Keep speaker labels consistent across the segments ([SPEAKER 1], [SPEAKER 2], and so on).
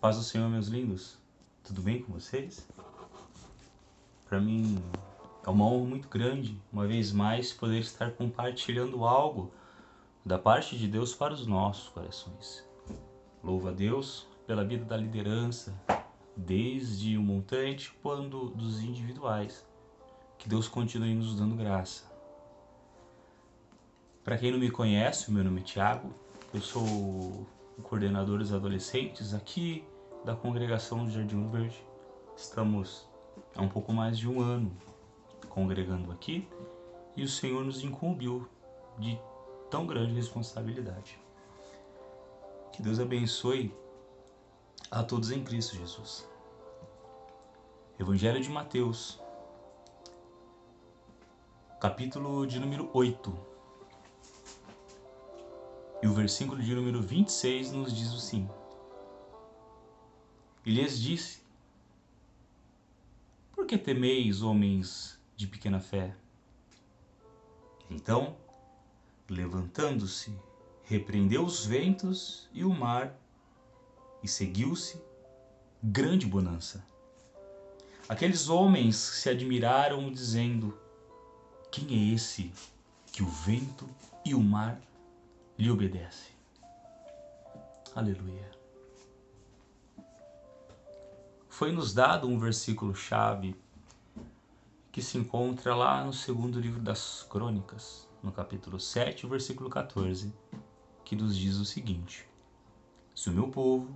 [SPEAKER 1] Paz do Senhor, meus lindos. Tudo bem com vocês? Para mim é uma honra muito grande, uma vez mais, poder estar compartilhando algo da parte de Deus para os nossos corações. Louvo a Deus pela vida da liderança, desde o montante quanto dos individuais. Que Deus continue nos dando graça. Para quem não me conhece, o meu nome é Thiago. Eu sou o coordenador dos adolescentes aqui da congregação do Jardim Verde. Estamos há um pouco mais de um ano congregando aqui e o Senhor nos incumbiu de tão grande responsabilidade. Que Deus abençoe a todos em Cristo Jesus. Evangelho de Mateus, capítulo de número 8. E o versículo de número 26 nos diz assim: E lhes disse: Por que temeis, homens de pequena fé? Então, levantando-se, repreendeu os ventos e o mar, e seguiu-se grande bonança. Aqueles homens se admiraram, dizendo: Quem é esse que o vento e o mar lhe obedecem? Aleluia. Foi-nos dado um versículo-chave que se encontra lá no segundo livro das Crônicas, no capítulo 7, versículo 14, que nos diz o seguinte: Se o meu povo,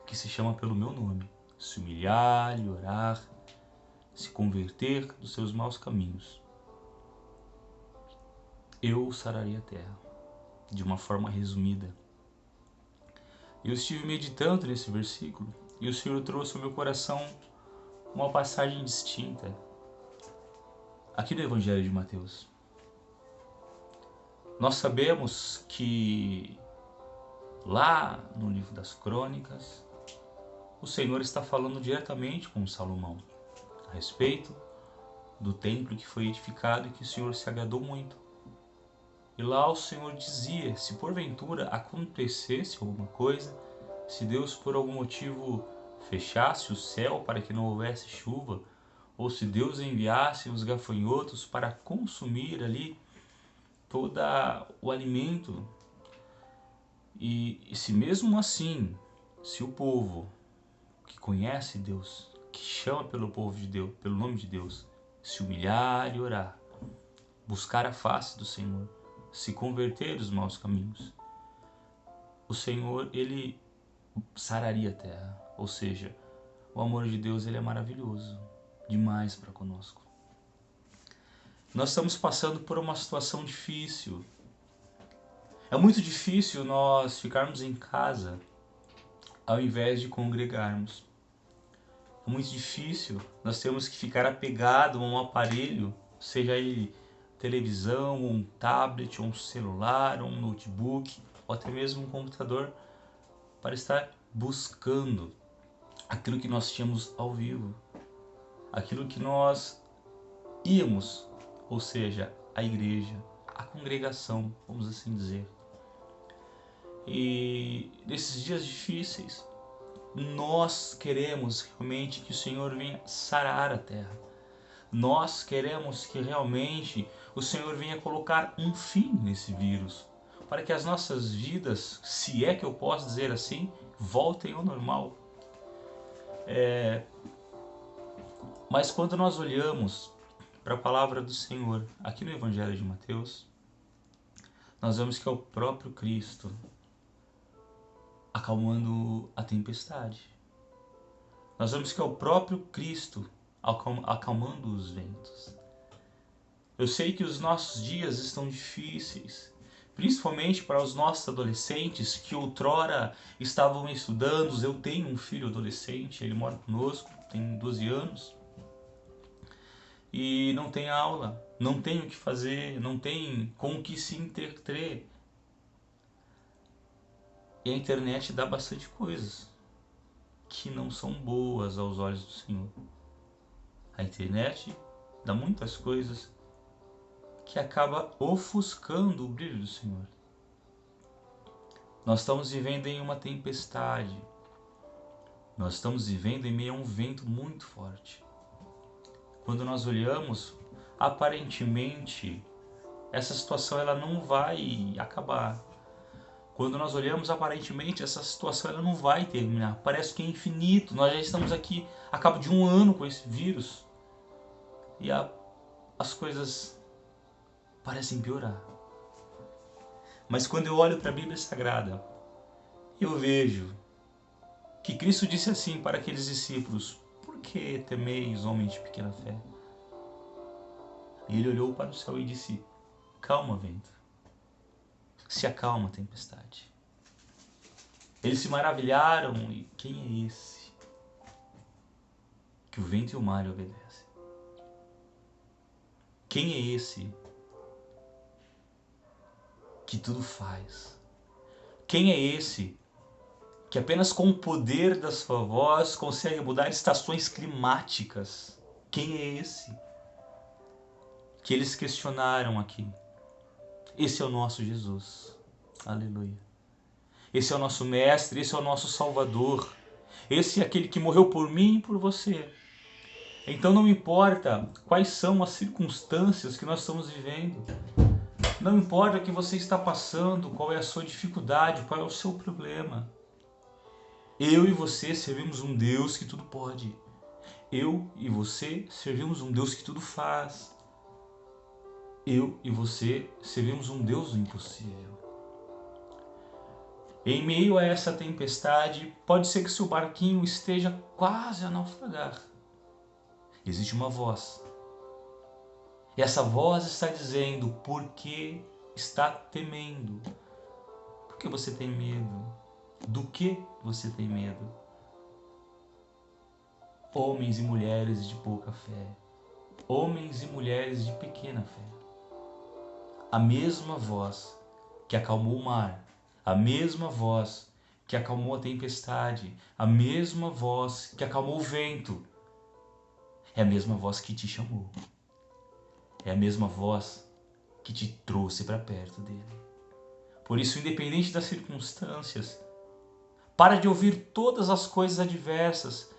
[SPEAKER 1] que se chama pelo meu nome, se humilhar e orar, se converter dos seus maus caminhos, eu sararei a terra. De uma forma resumida. Eu estive meditando nesse versículo e o Senhor trouxe ao meu coração uma passagem distinta aqui do Evangelho de Mateus. Nós sabemos que lá no livro das Crônicas, o Senhor está falando diretamente com Salomão a respeito do templo que foi edificado e que o Senhor se agradou muito. E lá o Senhor dizia, se porventura acontecesse alguma coisa, se Deus por algum motivo fechasse o céu para que não houvesse chuva, ou se Deus enviasse os gafanhotos para consumir ali todo o alimento, e se mesmo assim, se o povo que conhece Deus, que chama pelo povo de Deus, pelo nome de Deus, se humilhar e orar, buscar a face do Senhor, se converter dos maus caminhos, o Senhor, ele sararia a terra. Ou seja, o amor de Deus, ele é maravilhoso demais para conosco. Nós estamos passando por uma situação difícil. É muito difícil nós ficarmos em casa ao invés de congregarmos. É muito difícil nós temos que ficar apegado a um aparelho, seja ele televisão, um tablet, um celular, um notebook, ou até mesmo um computador, para estar buscando aquilo que nós tínhamos ao vivo, aquilo que nós íamos, ou seja, a igreja, a congregação, vamos assim dizer. E nesses dias difíceis, nós queremos realmente que o Senhor venha sarar a terra. Nós queremos que realmente o Senhor venha colocar um fim nesse vírus, para que as nossas vidas, se é que eu posso dizer assim, voltem ao normal. Mas quando nós olhamos para a palavra do Senhor aqui no Evangelho de Mateus, nós vemos que é o próprio Cristo acalmando a tempestade. Nós vemos que é o próprio Cristo acalmando os ventos. Eu sei que os nossos dias estão difíceis, principalmente para os nossos adolescentes que outrora estavam estudando. Eu tenho um filho adolescente, ele mora conosco, tem 12 anos, e não tem aula, não tem o que fazer, não tem com o que se entreter. E a internet dá bastante coisas que não são boas aos olhos do Senhor. A internet dá muitas coisas que acaba ofuscando o brilho do Senhor. Nós estamos vivendo em uma tempestade. Nós estamos vivendo em meio a um vento muito forte. Quando nós olhamos, aparentemente, essa situação ela não vai acabar. Quando nós olhamos, aparentemente, essa situação ela não vai terminar. Parece que é infinito. Nós já estamos aqui a cabo de um ano com esse vírus. E as coisas parecem piorar. Mas quando eu olho para a Bíblia Sagrada, eu vejo que Cristo disse assim para aqueles discípulos: por que temeis, homens de pequena fé? E ele olhou para o céu e disse: calma, vento. Se acalma, tempestade. Eles se maravilharam e quem é esse que o vento e o mar lhe obedecem? Quem é esse que tudo faz? Quem é esse que apenas com o poder da sua voz consegue mudar estações climáticas? Quem é esse? Que eles questionaram aqui. Esse é o nosso Jesus. Aleluia. Esse é o nosso mestre, esse é o nosso salvador. Esse é aquele que morreu por mim e por você. Então não importa quais são as circunstâncias que nós estamos vivendo. Não importa o que você está passando, qual é a sua dificuldade, qual é o seu problema. Eu e você servimos um Deus que tudo pode. Eu e você servimos um Deus que tudo faz. Eu e você servimos um Deus do impossível. Em meio a essa tempestade, pode ser que seu barquinho esteja quase a naufragar. Existe uma voz. E essa voz está dizendo: por que está temendo? Por que você tem medo? Do que você tem medo? Homens e mulheres de pouca fé. Homens e mulheres de pequena fé. A mesma voz que acalmou o mar, a mesma voz que acalmou a tempestade, a mesma voz que acalmou o vento, é a mesma voz que te chamou. É a mesma voz que te trouxe para perto dele. Por isso, independente das circunstâncias, para de ouvir todas as coisas adversas,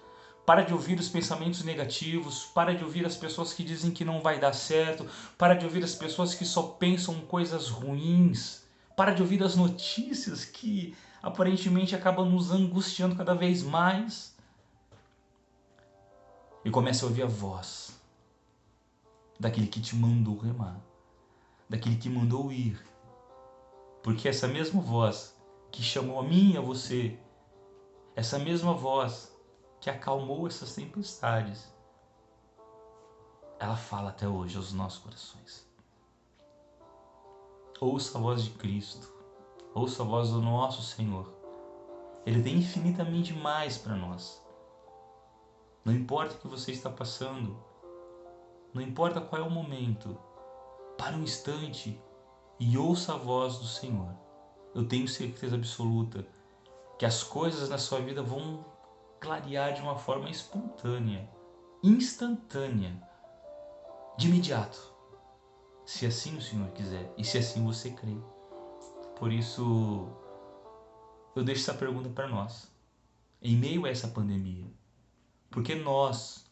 [SPEAKER 1] para de ouvir os pensamentos negativos, para de ouvir as pessoas que dizem que não vai dar certo, para de ouvir as pessoas que só pensam coisas ruins, para de ouvir as notícias que aparentemente acabam nos angustiando cada vez mais. E comece a ouvir a voz daquele que te mandou remar, daquele que mandou ir. Porque essa mesma voz que chamou a mim e a você, essa mesma voz que acalmou essas tempestades, ela fala até hoje aos nossos corações. Ouça a voz de Cristo, ouça a voz do nosso Senhor. Ele tem infinitamente mais para nós. Não importa o que você está passando, não importa qual é o momento, para um instante e ouça a voz do Senhor. Eu tenho certeza absoluta que as coisas na sua vida vão clarear de uma forma espontânea, instantânea, de imediato, se assim o Senhor quiser e se assim você crê. Por isso, eu deixo essa pergunta para nós. Em meio a essa pandemia, por que nós,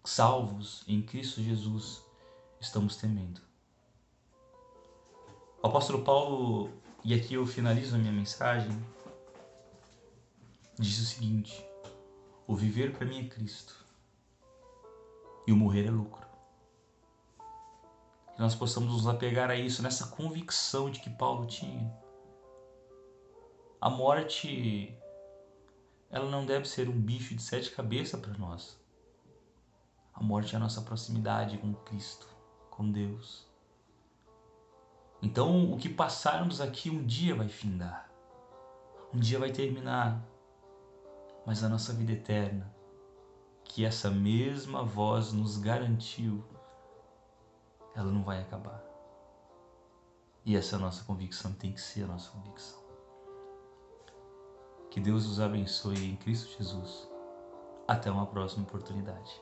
[SPEAKER 1] salvos em Cristo Jesus, estamos temendo? O apóstolo Paulo, e aqui eu finalizo a minha mensagem, diz o seguinte: o viver para mim é Cristo e o morrer é lucro. Que nós possamos nos apegar a isso, nessa convicção de que Paulo tinha. A morte, ela não deve ser um bicho de 7 cabeças para nós. A morte é a nossa proximidade com Cristo, com Deus. Então, o que passarmos aqui um dia vai findar, um dia vai terminar, mas a nossa vida eterna, que essa mesma voz nos garantiu, ela não vai acabar. E essa nossa convicção tem que ser a nossa convicção. Que Deus os abençoe em Cristo Jesus. Até uma próxima oportunidade.